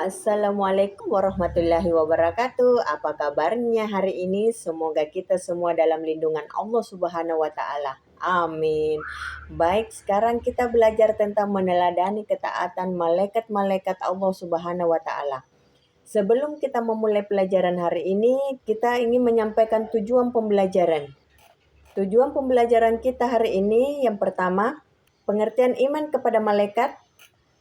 Assalamualaikum warahmatullahi wabarakatuh. Apa kabarnya hari ini? Semoga kita semua dalam lindungan Allah Subhanahu wa taala. Amin. Baik, sekarang kita belajar tentang meneladani ketaatan malaikat-malaikat Allah Subhanahu wa taala. Sebelum kita memulai pelajaran hari ini, kita ingin menyampaikan tujuan pembelajaran. Tujuan pembelajaran kita hari ini yang pertama, pengertian iman kepada malaikat.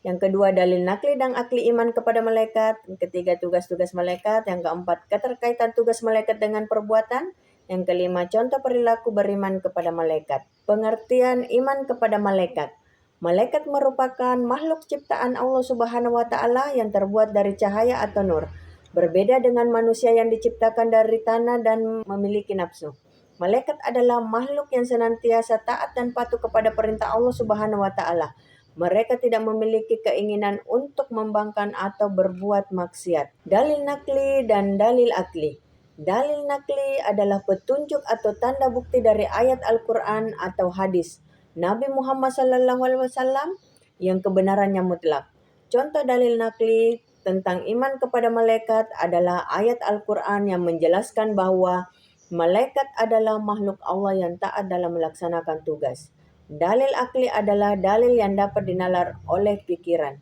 Yang kedua, dalil nakli dan akli iman kepada malaikat. Yang ketiga, tugas-tugas malaikat. Yang keempat, keterkaitan tugas malaikat dengan perbuatan. Yang kelima, contoh perilaku beriman kepada malaikat. Pengertian iman kepada malaikat. Malaikat merupakan makhluk ciptaan Allah Subhanahu wa taala yang terbuat dari cahaya atau nur. Berbeda dengan manusia yang diciptakan dari tanah dan memiliki nafsu. Malaikat adalah makhluk yang senantiasa taat dan patuh kepada perintah Allah Subhanahu wa taala. Mereka tidak memiliki keinginan untuk membangkang atau berbuat maksiat. Dalil nakli dan dalil akli. Dalil nakli adalah petunjuk atau tanda bukti dari ayat Al-Quran atau hadis Nabi Muhammad SAW yang kebenarannya mutlak. Contoh dalil nakli tentang iman kepada malaikat adalah ayat Al-Quran yang menjelaskan bahwa malaikat adalah makhluk Allah yang taat dalam melaksanakan tugas. Dalil akli adalah dalil yang dapat dinalar oleh pikiran.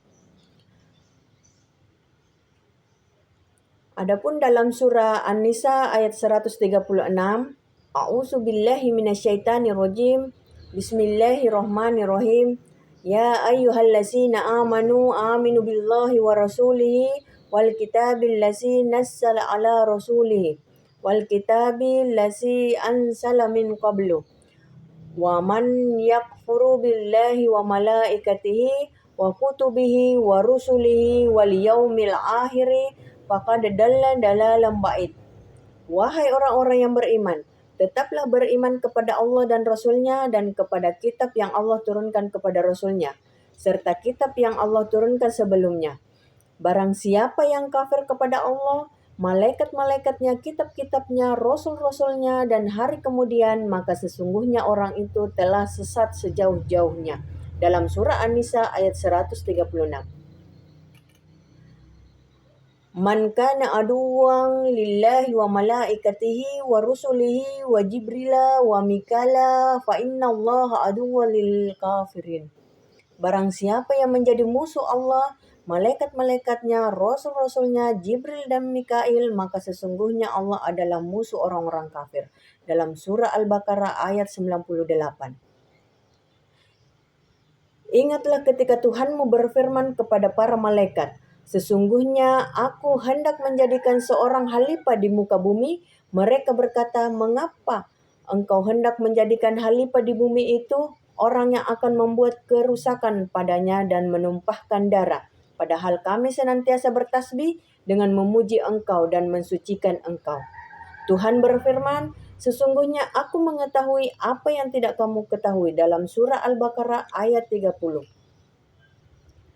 Adapun dalam surah An-Nisa ayat 136, A'udzu billahi minasyaitonir rajim. Bismillahirrahmanirrahim. Ya ayyuhallazina amanu aminu billahi wa rasulihi wal kitabil ladzi nazzala ala rasulihi wal kitabil ladzi anzala min qablu. Wa man yakfuru billahi wa malaikatihi wa kutubihi wa rusulihi wal yaumil akhiri faqad dalla dalalan ba'id. Wahai orang-orang yang beriman, tetaplah beriman kepada Allah dan Rasul-Nya dan kepada kitab yang Allah turunkan kepada Rasul-Nya, serta kitab yang Allah turunkan sebelumnya. Barang siapa yang kafir kepada Allah, malaikat-malaikatnya, kitab-kitabnya, rasul-rasulnya, dan hari kemudian, maka sesungguhnya orang itu telah sesat sejauh-jauhnya. Dalam surah An-Nisa ayat 136. Man kana aduwwan lillahi wa malaikatihi wa rusulihi wa jibrila wa mikala fa innallaha aduwwan lil kafirin. Barang siapa yang menjadi musuh Allah, malaikat-malaikatnya, rasul-rasulnya, Jibril dan Mikail, maka sesungguhnya Allah adalah musuh orang-orang kafir. Dalam surah Al-Baqarah ayat 98. Ingatlah ketika Tuhanmu berfirman kepada para malaikat, sesungguhnya aku hendak menjadikan seorang khalifah di muka bumi. Mereka berkata, mengapa engkau hendak menjadikan khalifah di bumi itu? Orang yang akan membuat kerusakan padanya dan menumpahkan darah. Padahal kami senantiasa bertasbih dengan memuji engkau dan mensucikan engkau. Tuhan berfirman, sesungguhnya aku mengetahui apa yang tidak kamu ketahui. Dalam surah Al-Baqarah ayat 30.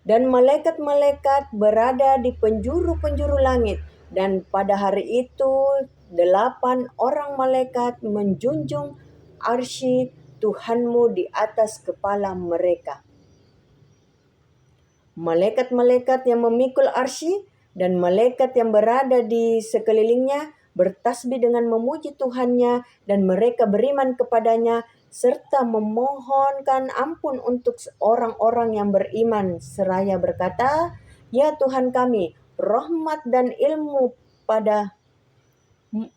Dan malaikat-malaikat berada di penjuru-penjuru langit. Dan pada hari itu 8 orang malaikat menjunjung arsy Tuhanmu di atas kepala mereka. Malaikat-malaikat yang memikul arsy dan malaikat yang berada di sekelilingnya bertasbih dengan memuji Tuhannya dan mereka beriman kepadanya serta memohonkan ampun untuk orang-orang yang beriman seraya berkata, ya Tuhan kami, rahmat dan ilmu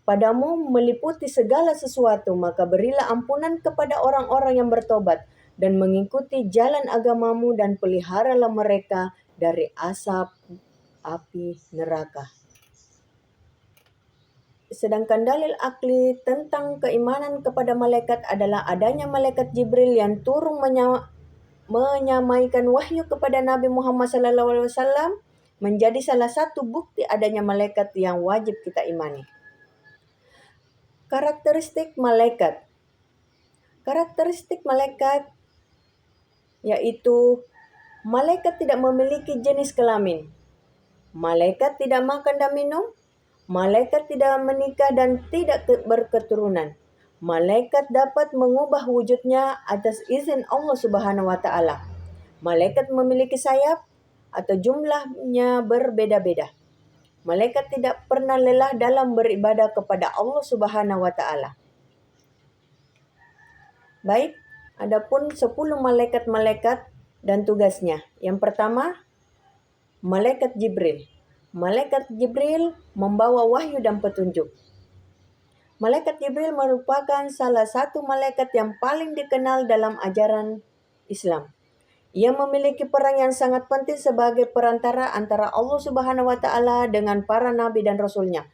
padamu meliputi segala sesuatu, maka berilah ampunan kepada orang-orang yang bertobat dan mengikuti jalan agamamu dan peliharalah mereka dari asap api neraka. Sedangkan dalil akli tentang keimanan kepada malaikat adalah adanya malaikat Jibril yang turun menyampaikan wahyu kepada Nabi Muhammad SAW menjadi salah satu bukti adanya malaikat yang wajib kita imani. Karakteristik malaikat. Karakteristik malaikat yaitu malaikat tidak memiliki jenis kelamin. Malaikat tidak makan dan minum. Malaikat tidak menikah dan tidak berketurunan. Malaikat dapat mengubah wujudnya atas izin Allah Subhanahu wa taala. Malaikat memiliki sayap. atau jumlahnya berbeda-beda. Malaikat tidak pernah lelah dalam beribadah kepada Allah Subhanahu wa taala. Baik, adapun 10 malaikat-malaikat dan tugasnya. Yang pertama, Malaikat Jibril. Malaikat Jibril membawa wahyu dan petunjuk. Malaikat Jibril merupakan salah satu malaikat yang paling dikenal dalam ajaran Islam. Ia memiliki peran yang sangat penting sebagai perantara antara Allah Subhanahu wa taala dengan para nabi dan rasulnya.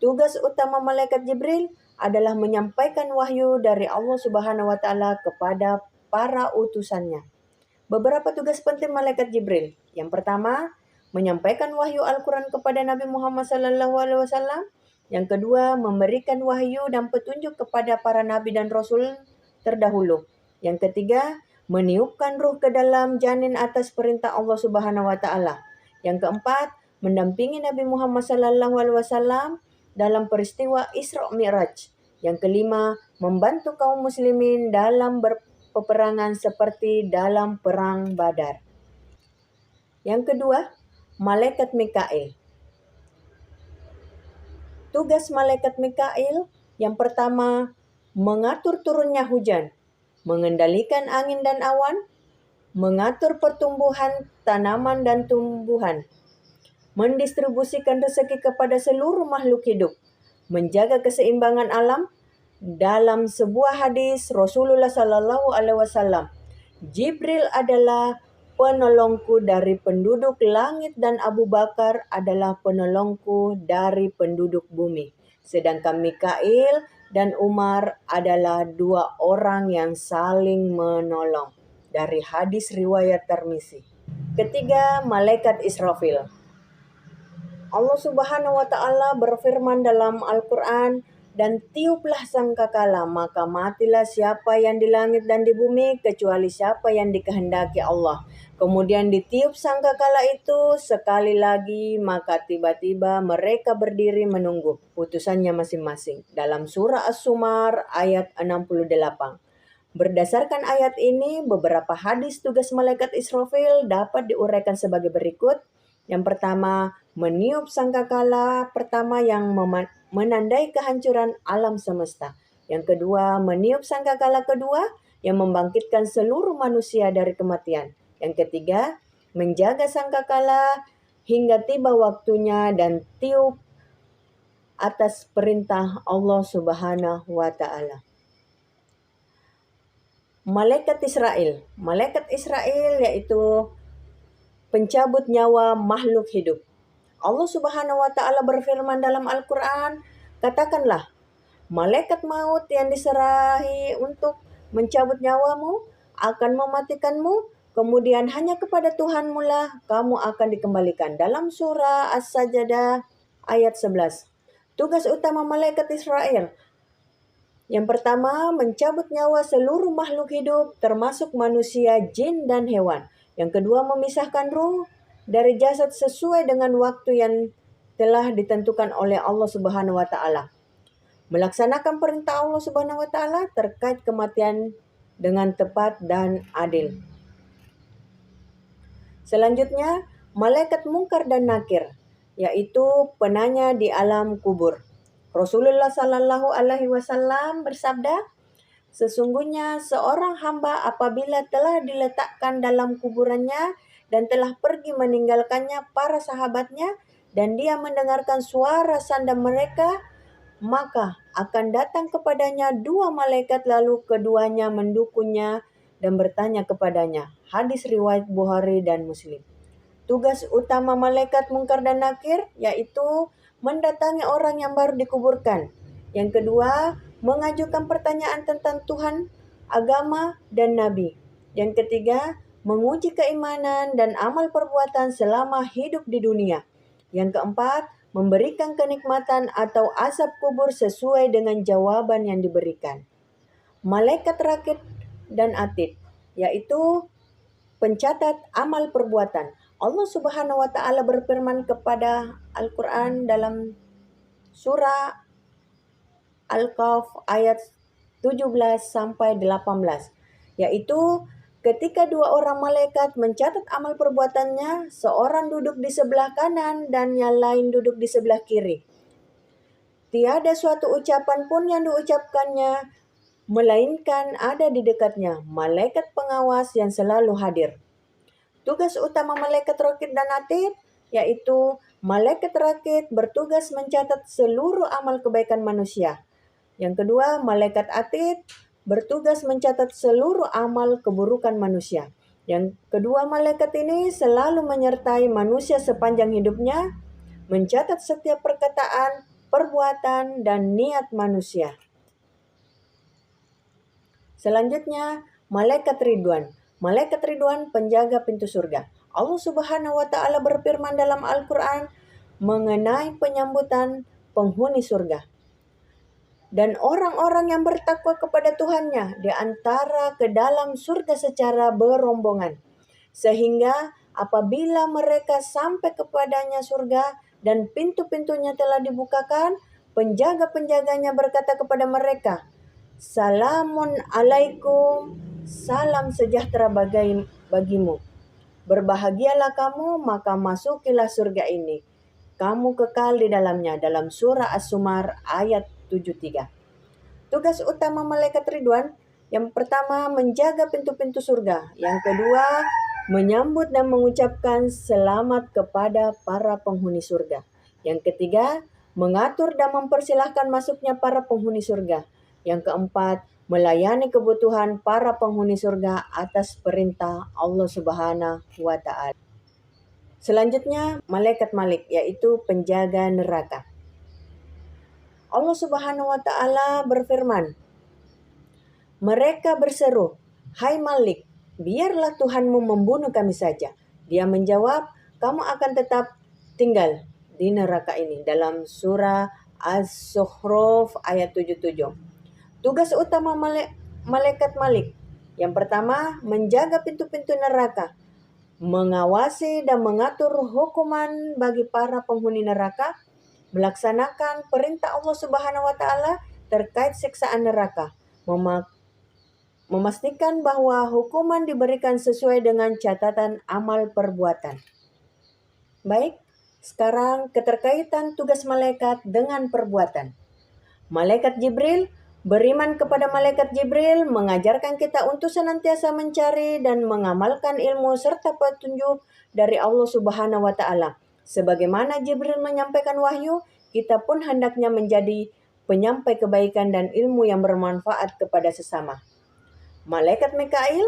Tugas utama malaikat Jibril adalah menyampaikan wahyu dari Allah Subhanahu wa taala kepada para utusannya. Beberapa tugas penting malaikat Jibril. Yang pertama, menyampaikan wahyu Al-Quran kepada Nabi Muhammad SAW. Yang kedua, memberikan wahyu dan petunjuk kepada para nabi dan rasul terdahulu. Yang ketiga, meniupkan ruh ke dalam janin atas perintah Allah Subhanahu wa taala. Yang keempat, mendampingi Nabi Muhammad SAW dalam peristiwa Isra Mi'raj. Yang kelima, membantu kaum muslimin dalam peperangan seperti dalam perang Badar. Yang kedua, Malaikat Mikail. Tugas Malaikat Mikail yang pertama, mengatur turunnya hujan, mengendalikan angin dan awan, mengatur pertumbuhan tanaman dan tumbuhan, mendistribusikan rezeki kepada seluruh makhluk hidup, menjaga keseimbangan alam. Dalam sebuah hadis Rasulullah SAW, Jibril adalah penolongku dari penduduk langit dan Abu Bakar adalah penolongku dari penduduk bumi. Sedangkan Mikail dan Umar adalah dua orang yang saling menolong. Dari hadis riwayat Tirmizi. Ketiga, Malaikat Israfil. Allah Subhanahu wa taala berfirman dalam Al-Qur'an, dan tiuplah sangkakala, maka matilah siapa yang di langit dan di bumi kecuali siapa yang dikehendaki Allah. Kemudian ditiup sangkakala itu sekali lagi, maka tiba-tiba mereka berdiri menunggu putusannya masing-masing. Dalam surah As-Zumar ayat 68. Berdasarkan ayat ini, beberapa hadis tugas malaikat Israfil dapat diuraikan sebagai berikut. Yang pertama, meniup sangkakala pertama yang menandai kehancuran alam semesta. Yang kedua, meniup sangkakala kedua yang membangkitkan seluruh manusia dari kematian. Yang ketiga, menjaga sangkakala hingga tiba waktunya dan tiup atas perintah Allah Subhanahu wa taala. Malaikat Israel. Malaikat Israel yaitu pencabut nyawa makhluk hidup. Allah Subhanahu wa taala berfirman dalam Al-Qur'an, katakanlah, malaikat maut yang diserahi untuk mencabut nyawamu akan mematikanmu, kemudian hanya kepada Tuhanmu lah kamu akan dikembalikan. Dalam surah As-Sajdah ayat 11. Tugas utama malaikat Israel. Yang pertama, mencabut nyawa seluruh makhluk hidup termasuk manusia, jin, dan hewan. Yang kedua, memisahkan ruh dari jasad sesuai dengan waktu yang telah ditentukan oleh Allah Subhanahu wa taala. Melaksanakan perintah Allah Subhanahu wa taala terkait kematian dengan tepat dan adil. Selanjutnya, malaikat Munkar dan Nakir, yaitu penanya di alam kubur. Rasulullah sallallahu alaihi wasallam bersabda, sesungguhnya seorang hamba apabila telah diletakkan dalam kuburannya dan telah pergi meninggalkannya para sahabatnya dan dia mendengarkan suara sandal mereka, maka akan datang kepadanya dua malaikat lalu keduanya mendukunya dan bertanya kepadanya. Hadis riwayat Bukhari dan Muslim. Tugas utama malaikat Munkar dan Nakir yaitu mendatangi orang yang baru dikuburkan. Yang kedua, mengajukan pertanyaan tentang Tuhan, agama, dan Nabi. Yang ketiga, menguji keimanan dan amal perbuatan selama hidup di dunia. Yang keempat, memberikan kenikmatan atau azab kubur sesuai dengan jawaban yang diberikan. Malaikat Rakib dan Atid, yaitu pencatat amal perbuatan. Allah Subhanahu wa taala berfirman kepada Al-Qur'an dalam surah Al-Kahf ayat 17 sampai 18, yaitu Ketika dua orang malaikat mencatat amal perbuatannya, seorang duduk di sebelah kanan dan yang lain duduk di sebelah kiri. Tiada suatu ucapan pun yang diucapkannya, melainkan ada di dekatnya malaikat pengawas yang selalu hadir. Tugas utama malaikat rakit dan atid yaitu malaikat rakit bertugas mencatat seluruh amal kebaikan manusia. Yang kedua, malaikat atid bertugas mencatat seluruh amal keburukan manusia. Yang kedua, malaikat ini selalu menyertai manusia sepanjang hidupnya, mencatat setiap perkataan, perbuatan, dan niat manusia. Selanjutnya, malaikat Ridwan. Malaikat Ridwan penjaga pintu surga. Allah Subhanahu wa taala berfirman dalam Al-Qur'an mengenai penyambutan penghuni surga. Dan orang-orang yang bertakwa kepada Tuhannya di antara ke dalam surga secara berombongan. Sehingga apabila mereka sampai kepadanya surga dan pintu-pintunya telah dibukakan, penjaga-penjaganya berkata kepada mereka, "Salamun alaikum, salam sejahtera bagimu. Berbahagialah kamu, maka masukilah surga ini. Kamu kekal di dalamnya." Dalam surah As-Zumar ayat 73. Tugas utama malaikat Ridwan, yang pertama menjaga pintu-pintu surga. Yang kedua, menyambut dan mengucapkan selamat kepada para penghuni surga. Yang ketiga, mengatur dan mempersilahkan masuknya para penghuni surga. Yang keempat, melayani kebutuhan para penghuni surga atas perintah Allah Subhanahu wa taala. Selanjutnya, malaikat Malik, yaitu penjaga neraka. Allah Subhanahu wa taala berfirman, mereka berseru, "Hai Malik, biarlah Tuhanmu membunuh kami saja." Dia menjawab, "Kamu akan tetap tinggal di neraka ini." Dalam surah Az-Zukhruf ayat 77. Tugas utama malaikat Malik. Yang pertama, menjaga pintu-pintu neraka, mengawasi dan mengatur hukuman bagi para penghuni neraka, melaksanakan perintah Allah Subhanahu wa taala terkait siksaan neraka, memastikan bahwa hukuman diberikan sesuai dengan catatan amal perbuatan. Baik, sekarang keterkaitan tugas malaikat dengan perbuatan. Malaikat Jibril, beriman kepada malaikat Jibril mengajarkan kita untuk senantiasa mencari dan mengamalkan ilmu serta petunjuk dari Allah Subhanahu wa taala. Sebagaimana Jibril menyampaikan wahyu, kita pun hendaknya menjadi penyampai kebaikan dan ilmu yang bermanfaat kepada sesama. Malaikat Mikail,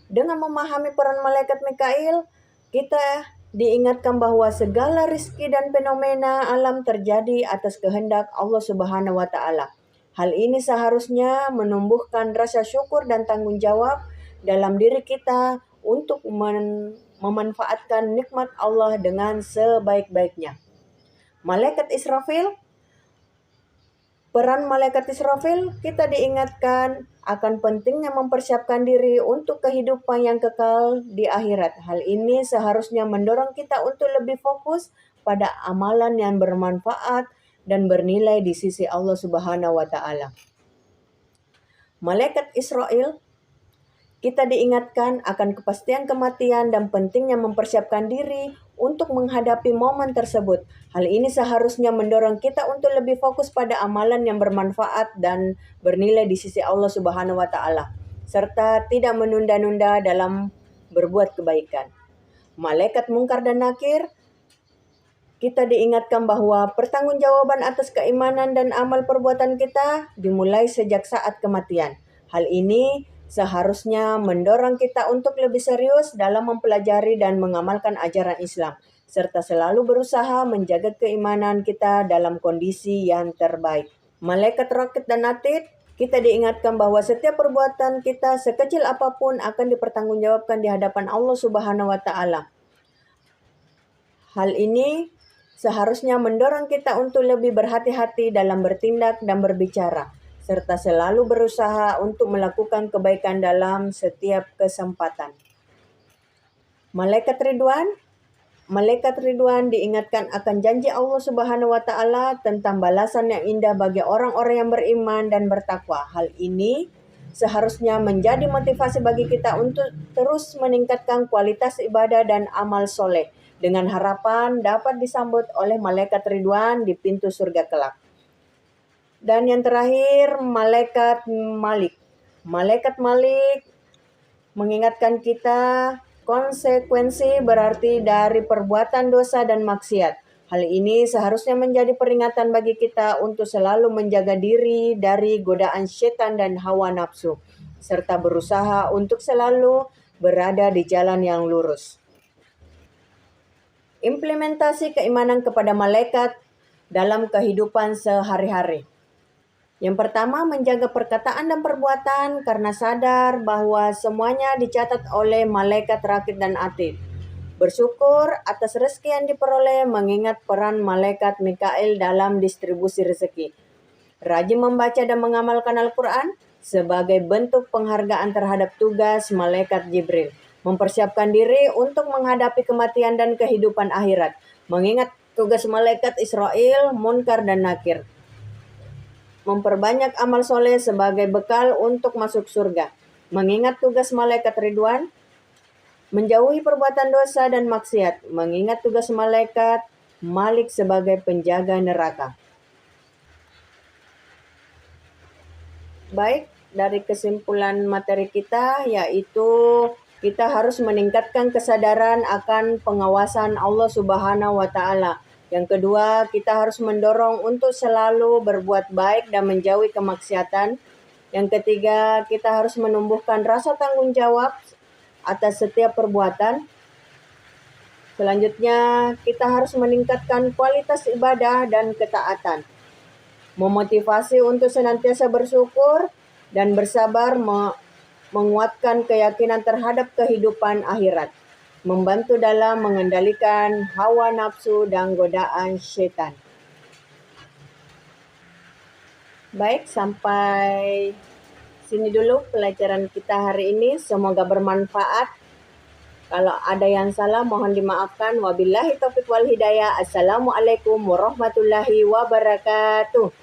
dengan memahami peran malaikat Mikail, kita diingatkan bahwa segala rizki dan fenomena alam terjadi atas kehendak Allah Subhanahu wa taala. Hal ini seharusnya menumbuhkan rasa syukur dan tanggung jawab dalam diri kita untuk memanfaatkan nikmat Allah dengan sebaik-baiknya. Malaikat Israfil, peran malaikat Israfil, kita diingatkan akan pentingnya mempersiapkan diri untuk kehidupan yang kekal di akhirat. Hal ini seharusnya mendorong kita untuk lebih fokus pada amalan yang bermanfaat dan bernilai di sisi Allah Subhanahu wa taala. Malaikat Israel, kita diingatkan akan kepastian kematian dan pentingnya mempersiapkan diri untuk menghadapi momen tersebut. Hal ini seharusnya mendorong kita untuk lebih fokus pada amalan yang bermanfaat dan bernilai di sisi Allah Subhanahu wa taala, serta tidak menunda-nunda dalam berbuat kebaikan. Malaikat Mungkar dan Nakir, kita diingatkan bahwa pertanggungjawaban atas keimanan dan amal perbuatan kita dimulai sejak saat kematian. Hal ini seharusnya mendorong kita untuk lebih serius dalam mempelajari dan mengamalkan ajaran Islam, serta selalu berusaha menjaga keimanan kita dalam kondisi yang terbaik. Malaikat Rakit dan Atid, kita diingatkan bahwa setiap perbuatan kita sekecil apapun akan dipertanggungjawabkan di hadapan Allah Subhanahu wa taala. Hal ini seharusnya mendorong kita untuk lebih berhati-hati dalam bertindak dan berbicara, serta selalu berusaha untuk melakukan kebaikan dalam setiap kesempatan. Malaikat Ridwan diingatkan akan janji Allah Subhanahu wa taala tentang balasan yang indah bagi orang-orang yang beriman dan bertakwa. Hal ini seharusnya menjadi motivasi bagi kita untuk terus meningkatkan kualitas ibadah dan amal soleh, dengan harapan dapat disambut oleh malaikat Ridwan di pintu surga kelak. Dan yang terakhir, malaikat Malik. Malaikat Malik mengingatkan kita konsekuensi berarti dari perbuatan dosa dan maksiat. Hal ini seharusnya menjadi peringatan bagi kita untuk selalu menjaga diri dari godaan setan dan hawa nafsu, serta berusaha untuk selalu berada di jalan yang lurus. Implementasi keimanan kepada malaikat dalam kehidupan sehari-hari. Yang pertama, menjaga perkataan dan perbuatan karena sadar bahwa semuanya dicatat oleh malaikat rakib dan atid. Bersyukur atas rezeki yang diperoleh mengingat peran malaikat Mikail dalam distribusi rezeki. Rajin membaca dan mengamalkan Al-Quran sebagai bentuk penghargaan terhadap tugas malaikat Jibril. Mempersiapkan diri untuk menghadapi kematian dan kehidupan akhirat. Mengingat tugas malaikat Israel, Munkar dan Nakir. Memperbanyak amal soleh sebagai bekal untuk masuk surga. Mengingat tugas malaikat Ridwan, menjauhi perbuatan dosa dan maksiat. Mengingat tugas malaikat Malik sebagai penjaga neraka. Baik, dari kesimpulan materi kita yaitu kita harus meningkatkan kesadaran akan pengawasan Allah Subhanahu wa Ta'ala. Yang kedua, kita harus mendorong untuk selalu berbuat baik dan menjauhi kemaksiatan. Yang ketiga, kita harus menumbuhkan rasa tanggung jawab atas setiap perbuatan. Selanjutnya, kita harus meningkatkan kualitas ibadah dan ketaatan. Memotivasi untuk senantiasa bersyukur dan bersabar, menguatkan keyakinan terhadap kehidupan akhirat. Membantu dalam mengendalikan hawa nafsu dan godaan syaitan. Baik, sampai sini dulu pelajaran kita hari ini. Semoga bermanfaat. Kalau ada yang salah mohon dimaafkan. Wabillahi taufiq wal hidayah. Assalamualaikum warahmatullahi wabarakatuh.